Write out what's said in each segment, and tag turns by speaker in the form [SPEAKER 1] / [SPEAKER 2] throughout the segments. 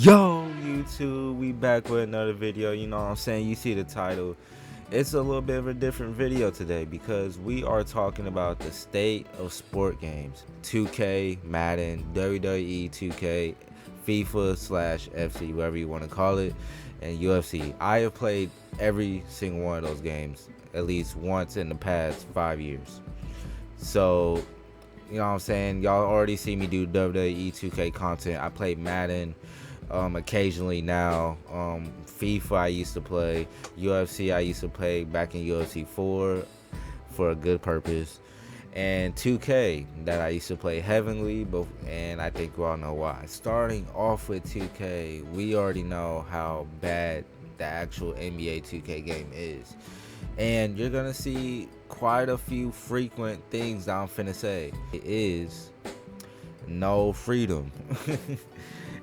[SPEAKER 1] Yo, YouTube, we back with another video. You know what I'm saying? You see the title. It's a little bit of a different video today because we are talking about the state of sport games. 2K, Madden, WWE 2K, FIFA slash FC, whatever you want to call it, and UFC. I have played every single one of those games at least once in the past 5 years. So, you know what I'm saying? Y'all already see me do WWE 2K content. I played Madden occasionally now. FIFA I used to play. UFC I used to play back in UFC 4 for a good purpose. And 2K that I used to play heavily, and I think we all know why. Starting off with 2K, we already know how bad the actual NBA 2K game is. And you're gonna see quite a few frequent things that I'm finna say. It is no freedom.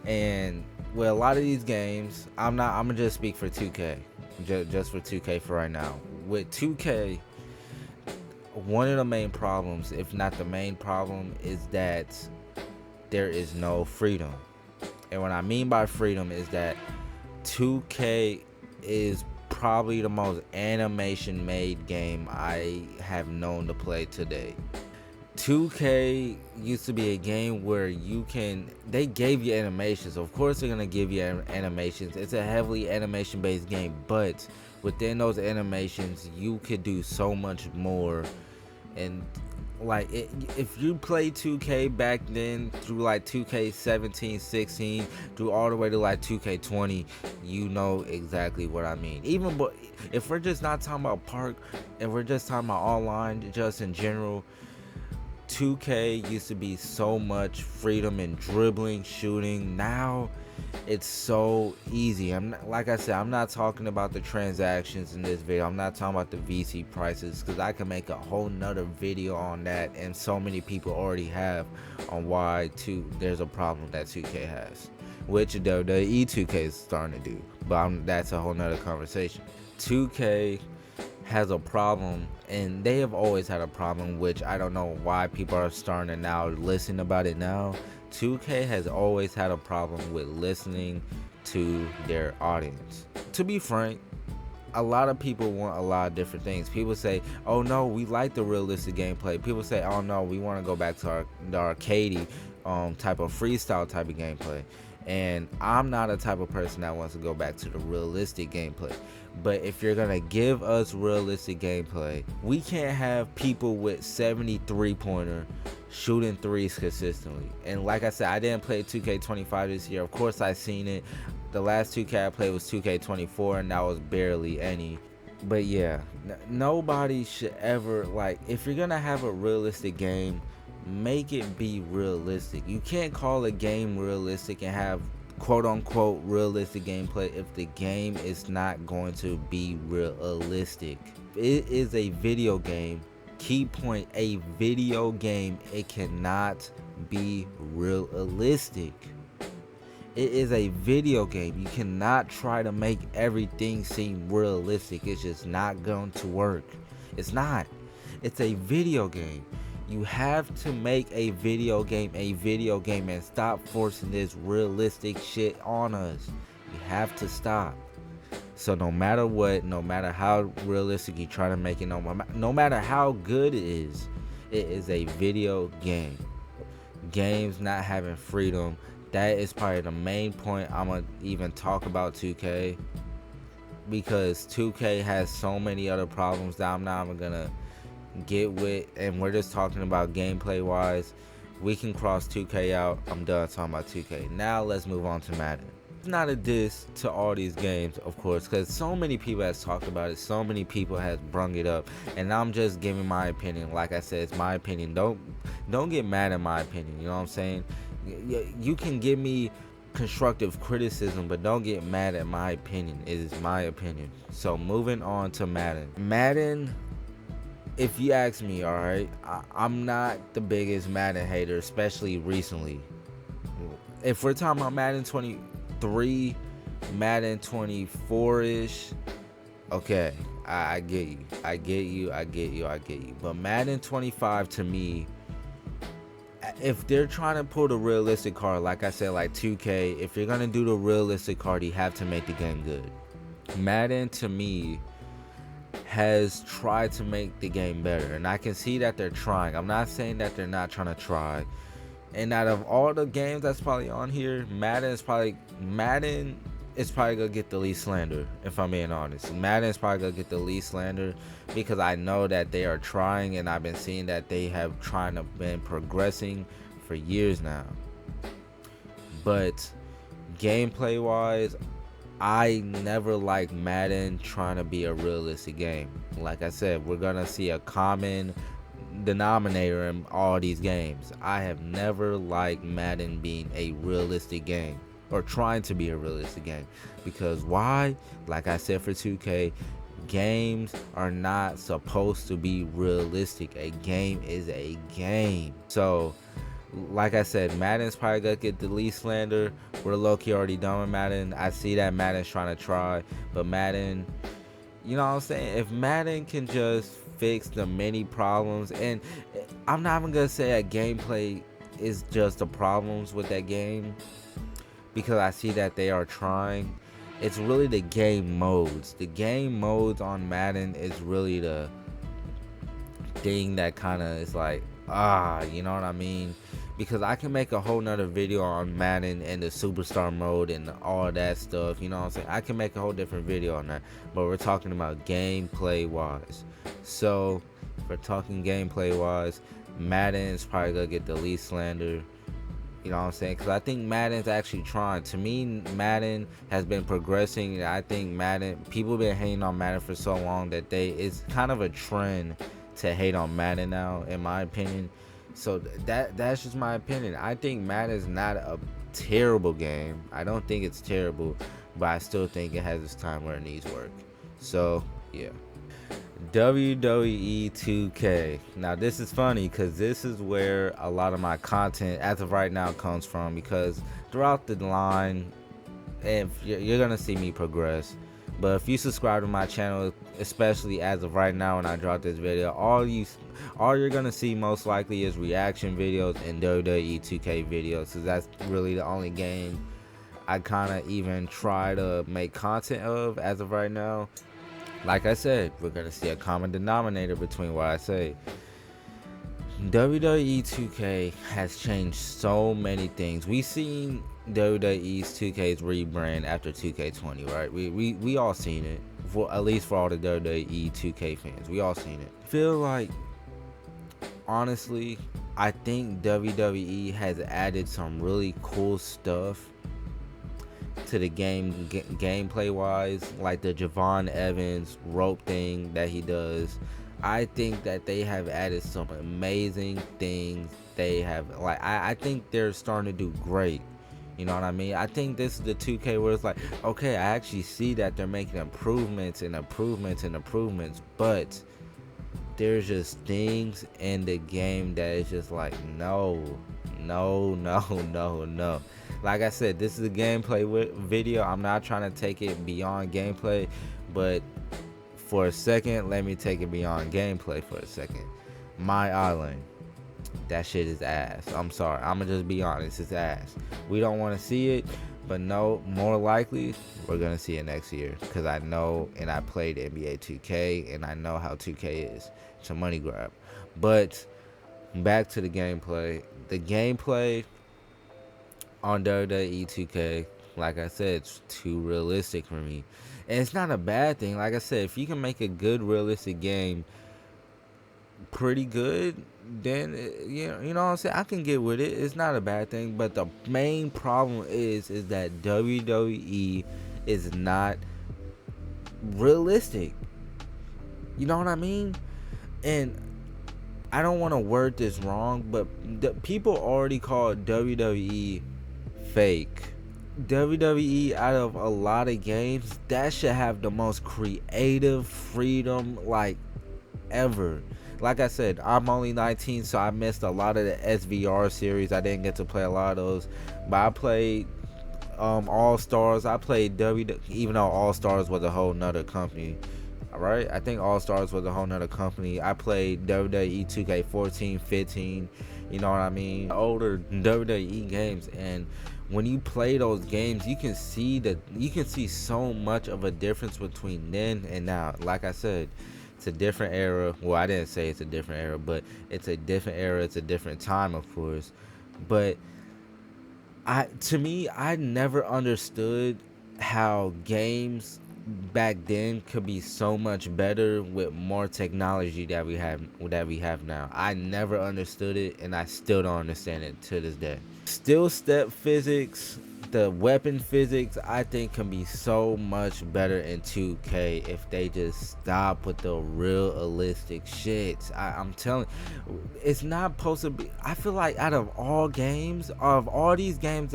[SPEAKER 1] And with a lot of these games, I'm gonna just speak for 2K, just for 2K for right now. With 2K, one of the main problems, if not the main problem, is that there is no freedom. And what I mean by freedom is that 2K is probably the most animation made game I have known to play today. 2K used to be a game where they gave you animations. Of course they're gonna give you animations. It's a heavily animation based game, but within those animations you could do so much more. And like if you play 2K back then through like 2K 17, 16, through all the way to like 2K20, you know exactly what I mean. Even but if we're just not talking about park and we're just talking about online, just in general, 2K used to be so much freedom in dribbling, shooting. Now it's so easy. Like I said, I'm not talking about the transactions in this video. I'm not talking about the VC prices, because I can make a whole nother video on that, and so many people already have, on why there's a problem that 2K has, which the E2K is starting to do, but that's a whole nother conversation. 2K has a problem, and they have always had a problem, which I don't know why people are starting to now listen about it now. 2K has always had a problem with listening to their audience. To be frank, a lot of people want a lot of different things. People say, oh no, we like the realistic gameplay. People say, oh no, we want to go back to the arcadey type of freestyle type of gameplay. And I'm not a type of person that wants to go back to the realistic gameplay. But if you're gonna give us realistic gameplay, we can't have people with 73 pointer shooting threes consistently. And like I said, I didn't play 2K25 this year. Of course I seen it. The last 2K I played was 2K24, and that was barely any. But yeah, nobody should ever, like, if you're gonna have a realistic game, make it be realistic. You can't call a game realistic and have quote unquote realistic gameplay if the game is not going to be realistic. It is a video game. Key point, a video game. It cannot be realistic. It is a video game. You cannot try to make everything seem realistic. It's just not going to work. It's not. It's a video game. You have to make a video game and stop forcing this realistic shit on us. You have to stop. So no matter what, no matter how realistic you try to make it, no matter how good it is a video game. Games not having freedom, that is probably the main point I'm gonna even talk about 2K, because 2K has so many other problems that I'm not even gonna get with, and we're just talking about gameplay wise. We can cross 2K out. I'm done talking about 2K. Now let's move on to Madden. It's not a diss to all these games, of course, because so many people has talked about it, so many people has brung it up, and I'm just giving my opinion. Like I said, it's my opinion. Don't get mad at my opinion, you know what I'm saying? You can give me constructive criticism, but don't get mad at my opinion. It is my opinion. So moving on to Madden, if you ask me, alright, I'm not the biggest Madden hater, especially recently. If we're talking about Madden 23, Madden 24-ish, okay, I get you. But Madden 25 to me, if they're trying to pull the realistic card, like I said, like 2K, if you're gonna do the realistic card, you have to make the game good. Madden, to me, has tried to make the game better, and I can see that they're trying. I'm not saying that they're not trying to try. And out of all the games that's probably on here, Madden is probably gonna get the least slander, if I'm being honest. Madden is probably gonna get the least slander because I know that they are trying, and I've been seeing that they have been progressing for years now. But gameplay wise, I never liked Madden trying to be a realistic game. Like I said, we're gonna see a common denominator in all these games. I have never liked Madden being a realistic game, or trying to be a realistic game, because why? Like I said, for 2K, games are not supposed to be realistic. A game is a game. So like I said, Madden's probably gonna get the least slander. We're low-key already done with Madden. I see that Madden's trying to try, but Madden, you know what I'm saying? If Madden can just fix the many problems, and I'm not even gonna say that gameplay is just the problems with that game, because I see that they are trying. It's really the game modes. The game modes on Madden is really the thing that kind of is like, you know what I mean? Because I can make a whole nother video on Madden and the superstar mode and all that stuff, you know what I'm saying? I can make a whole different video on that, but we're talking about gameplay wise. So if we're talking gameplay wise, Madden is probably gonna get the least slander, you know what I'm saying? Because I think Madden's actually trying. To me, Madden has been progressing. I think people have been hating on Madden for so long that it's kind of a trend to hate on Madden now, in my opinion. So that's just my opinion. I think Madden is not a terrible game. I don't think it's terrible, but I still think it has its time where it needs work. So yeah. WWE 2K. Now this is funny because this is where a lot of my content as of right now comes from, because throughout the line, if you're gonna see me progress. But if you subscribe to my channel, especially as of right now when I drop this video, all you're gonna see most likely is reaction videos and WWE 2K videos, so that's really the only game I kind of even try to make content of as of right now. Like I said, we're gonna see a common denominator between what I say. WWE 2K has changed so many things. We've seen WWE's 2K's rebrand after 2K20, right? We all seen it, for at least for all the WWE 2K fans. We all seen it. Feel like, honestly, I think WWE has added some really cool stuff to the game, gameplay wise, like the Javon Evans rope thing that he does. I think that they have added some amazing things. They have, like, I think they're starting to do great. You know what I mean? I think this is the 2K where it's like, okay, I actually see that they're making improvements and improvements and improvements, but there's just things in the game that is just like, no. Like I said, this is a gameplay video. I'm not trying to take it beyond gameplay, but for a second, let me take it beyond gameplay for a second. My Island, that shit is ass. I'm sorry, I'm gonna just be honest, it's ass. We don't want to see it, but no, more likely we're gonna see it next year, because I know, and I played NBA 2K, and I know how 2K is. It's a money grab. But back to the gameplay. The gameplay on WWE 2K, like I said, it's too realistic for me. And it's not a bad thing. Like I said, if you can make a good realistic game pretty good, then you know what I'm saying, I can get with it. It's not a bad thing. But the main problem is that WWE is not realistic. You know what I mean? And I don't want to word this wrong, but the people already call WWE fake. WWE, out of a lot of games, that should have the most creative freedom like ever. Like I said, I'm only 19, so I missed a lot of the SVR series. I didn't get to play a lot of those, but I played All Stars. I played even though All Stars was a whole nother company. All right, I think All Stars was a whole nother company. I played WWE 2K14, 15, you know what I mean, older WWE games, and when you play those games, you can see so much of a difference between then and now. Like I said, it's a different era. Well, I didn't say it's a different era, but it's a different era. It's a different time, of course. But to me, I never understood how games back then could be so much better with more technology that we have now. I never understood it, and I still don't understand it to this day. Still step physics, the weapon physics, I think can be so much better in 2K if they just stop with the realistic shit. I'm telling, it's not supposed to be. I feel like out of all games, of all these games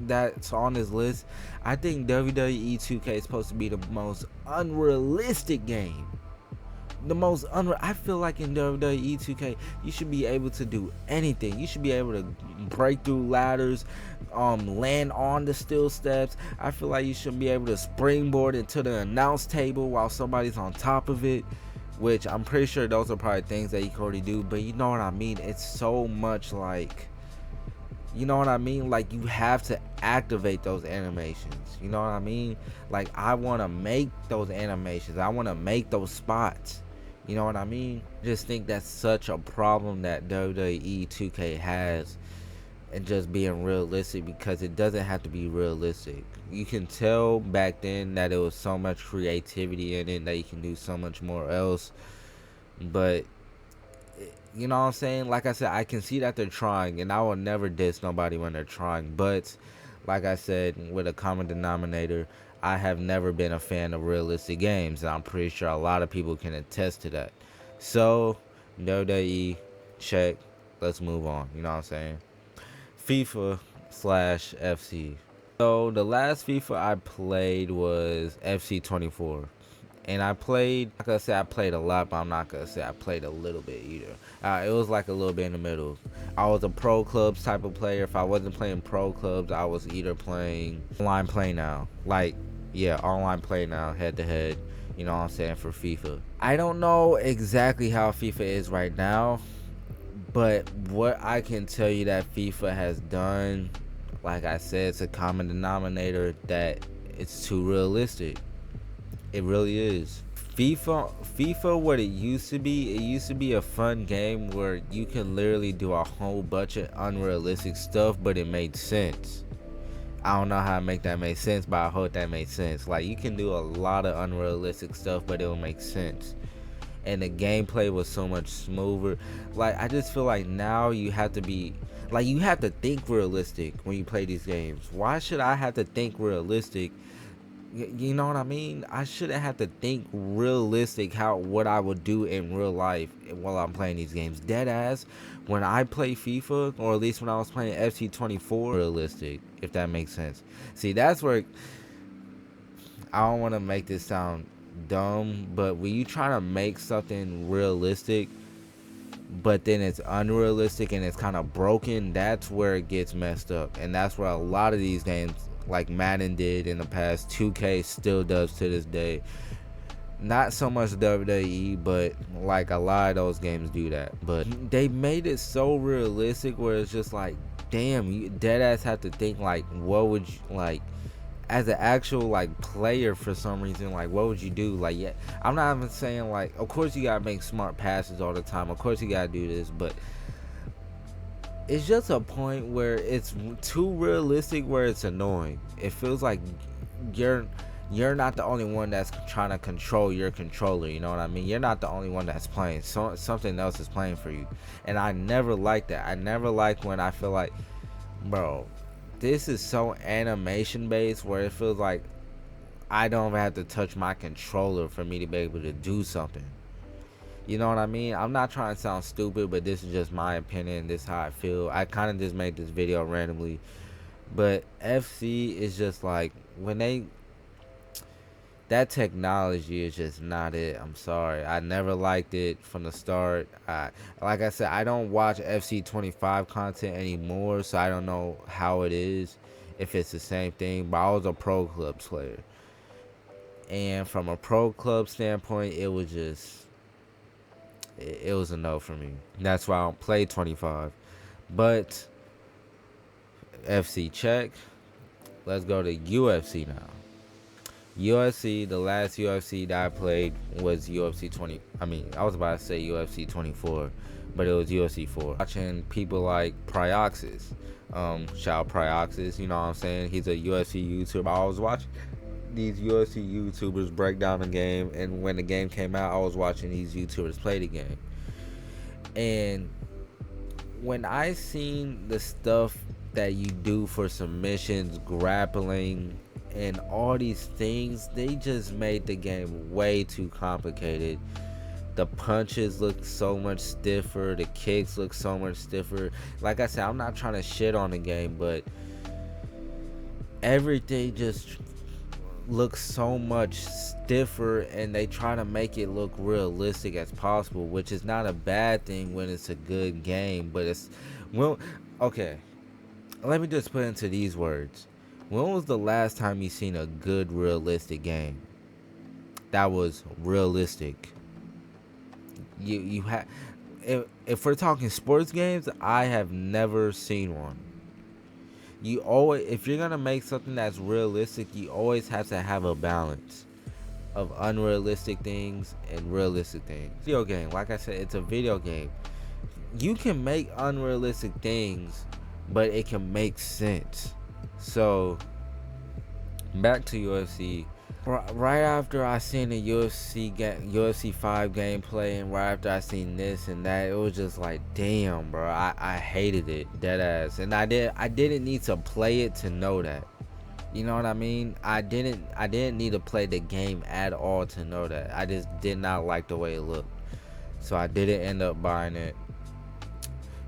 [SPEAKER 1] that's on this list, I think WWE 2K is supposed to be the most unrealistic game. I feel like in WWE 2K, you should be able to do anything. You should be able to break through ladders, land on the steel steps. I feel like you should be able to springboard into the announce table while somebody's on top of it, which I'm pretty sure those are probably things that you can already do, but you know what I mean? It's so much like, you know what I mean? Like, you have to activate those animations. You know what I mean? Like, I want to make those animations. I want to make those spots. You know what I mean? Just think that's such a problem that WWE 2K has, and just being realistic, because it doesn't have to be realistic. You can tell back then that it was so much creativity in it, that you can do so much more else. But you know what I'm saying? Like I said, I can see that they're trying, and I will never diss nobody when they're trying. But like I said, with a common denominator, I have never been a fan of realistic games, and I'm pretty sure a lot of people can attest to that. So, WWE, check. Let's move on. You know what I'm saying? FIFA/FC. So, the last FIFA I played was FC 24. And I played, I'm not gonna say I played a lot, but I'm not gonna say I played a little bit either. It was like a little bit in the middle. I was a pro clubs type of player. If I wasn't playing pro clubs, I was either playing online play now. Like, yeah, online play now, head to head. You know what I'm saying, for FIFA. I don't know exactly how FIFA is right now, but what I can tell you that FIFA has done, like I said, it's a common denominator that it's too realistic. It really is. FIFA, what it used to be a fun game where you can literally do a whole bunch of unrealistic stuff, but it made sense. I don't know how to make that make sense, but I hope that made sense. Like, you can do a lot of unrealistic stuff, but it'll make sense. And the gameplay was so much smoother. Like, I just feel like now you have to be, like, you have to think realistic when you play these games. Why should I have to think realistic? You know what I mean? I shouldn't have to think realistic what I would do in real life while I'm playing these games. Dead ass, when I play FIFA, or at least when I was playing FC 24, realistic, if that makes sense. See, that's where I don't want to make this sound dumb, but when you try to make something realistic, but then it's unrealistic and it's kind of broken, that's where it gets messed up. And that's where a lot of these games, like Madden did in the past, 2K still does to this day. Not so much WWE, but like a lot of those games do that. But they made it so realistic where it's just like, damn, you deadass have to think, like, what would you, like, as an actual, like, player, for some reason, like, what would you do? Like, yeah, I'm not even saying, like, of course you gotta make smart passes all the time, of course you gotta do this, but it's just a point where it's too realistic, where it's annoying. It feels like you're not the only one that's trying to control your controller. You know what I mean? You're not the only one that's playing. Something else is playing for you. And I never like that. I never like when I feel like, bro, this is so animation based, where it feels like I don't even have to touch my controller for me to be able to do something. You know what I mean? I'm not trying to sound stupid, but this is just my opinion. This is how I feel. I kind of just made this video randomly. But FC is just like, that technology is just not it. I'm sorry. I never liked it from the start. Like I said, I don't watch FC 25 content anymore, so I don't know how it is, if it's the same thing. But I was a pro clubs player. And from a pro club standpoint, it was just it was a no for me. That's why I don't play 25. But FC check. Let's go to UFC now. UFC, the last UFC that I played was UFC 20. I mean, I was about to say UFC 24, but it was UFC 4. Watching people like Prioxis, shout out Prioxis, you know what I'm saying? He's a UFC YouTuber. I was watching these UFC YouTubers break down the game, and when the game came out, I was watching these YouTubers play the game. And when I seen the stuff that you do for submissions, grappling, and all these things, they just made the game way too complicated. The punches look so much stiffer, the kicks look so much stiffer. Like I said, I'm not trying to shit on the game, but everything just looks so much stiffer, and they try to make it look realistic as possible, which is not a bad thing when it's a good game. But it's, well, okay, let me just put into these words. When was the last time you seen a good realistic game that was realistic? You have, if we're talking sports games, I have never seen one. You always, if you're gonna make something that's realistic, you always have to have a balance of unrealistic things and realistic things. Video game, like I said, it's a video game. You can make unrealistic things, but it can make sense. So back to UFC. Right after I seen the UFC 5 gameplay, and right after I seen this and that, it was just like, damn, bro, I hated it, dead ass. And I didn't need to play it to know that. You know what I mean? I didn't need to play the game at all to know that. I just did not like the way it looked, so I didn't end up buying it.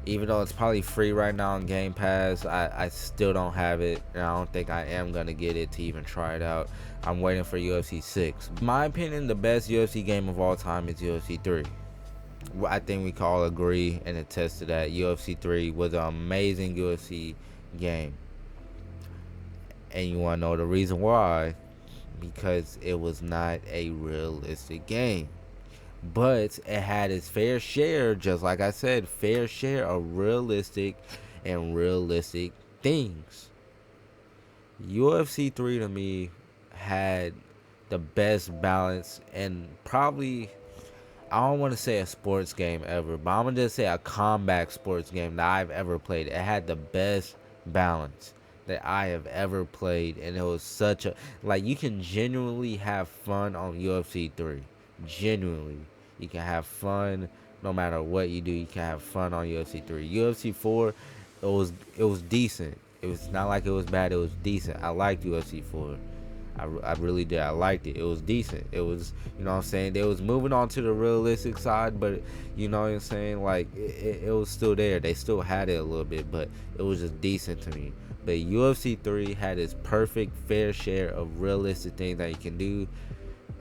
[SPEAKER 1] Even though it's probably free right now on Game Pass, I still don't have it, and I don't think I am gonna get it to even try it out. I'm waiting for UFC 6. In my opinion, the best UFC game of all time is UFC 3. I think we can all agree and attest to that. UFC 3 was an amazing UFC game. And you wanna know the reason why? Because it was not a realistic game. But it had its fair share, just like I said, fair share of realistic things. UFC 3 to me had the best balance, and probably, I don't want to say a sports game ever, but I'm going to just say a combat sports game that I've ever played. It had the best balance that I have ever played, and it was such a, like, you can genuinely have fun on UFC 3. Genuinely. You can have fun no matter what you do. You can have fun on UFC 3. UFC 4, it was decent. It was not like it was bad. It was decent. I liked UFC 4. I really did. I liked it. It was decent. It was, you know what I'm saying, they was moving on to the realistic side, but you know what I'm saying, like it was still there. They still had it a little bit, but it was just decent to me. But UFC 3 had its perfect fair share of realistic things that you can do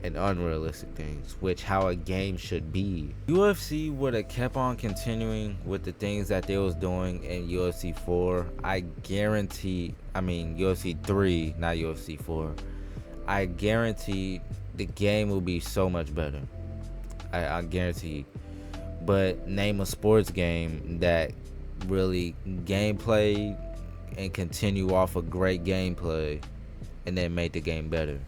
[SPEAKER 1] and unrealistic things, which how a game should be. UFC would have kept on continuing with the things that they was doing in UFC 4. I guarantee, I mean UFC 3, not UFC 4. I guarantee the game will be so much better. I guarantee. But name a sports game that really gameplay and continue off a great gameplay and then make the game better.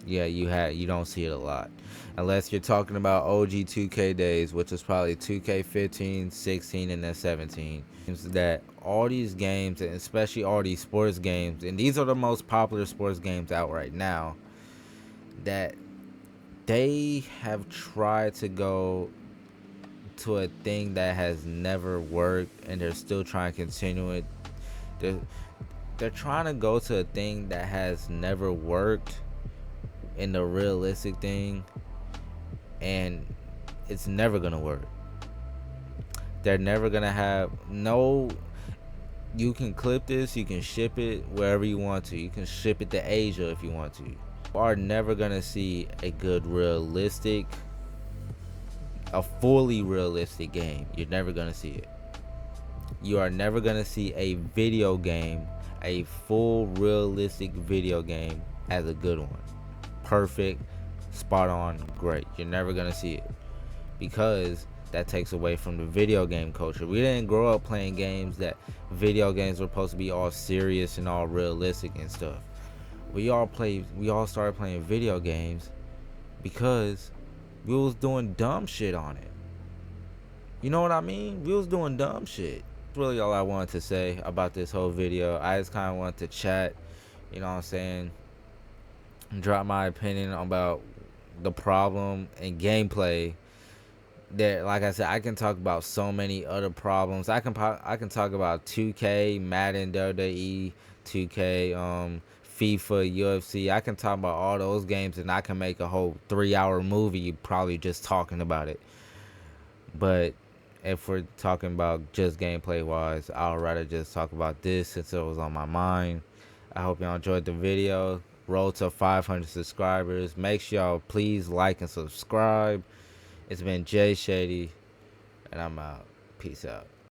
[SPEAKER 1] Yeah, you don't see it a lot, unless you're talking about OG 2K days, which is probably 2K15, 16, and then 17. That all these games, and especially all these sports games, and these are the most popular sports games out right now, that they have tried to go to a thing that has never worked, and they're still trying to continue it. They're trying to go to a thing that has never worked in the realistic thing, and it's never gonna work. They're never gonna have no, you can clip this, you can ship it wherever you want to, you can ship it to Asia if you want to. You are never gonna see a good realistic, a fully realistic game. You're never gonna see it. You are never gonna see a video game, a full realistic video game, as a good one. perfect, spot on, great. You're never gonna see it because that takes away from the video game culture. We didn't grow up playing games that video games were supposed to be all serious and all realistic and stuff. We all started playing video games because we was doing dumb shit on it. You know what I mean? We was doing dumb shit. That's really all I wanted to say about this whole video. I just kind of wanted to chat, you know what I'm saying, drop my opinion about the problem and gameplay. That, like I said, I can talk about so many other problems. I can talk about 2K, Madden, WWE, 2K, FIFA, UFC. I can talk about all those games, and I can make a whole 3-hour movie probably just talking about it. But if we're talking about just gameplay wise, I'll rather just talk about this since it was on my mind. I hope y'all enjoyed the video. Roll to 500 subscribers. Make sure y'all please like and subscribe. It's been Jay Shady, and I'm out. Peace out.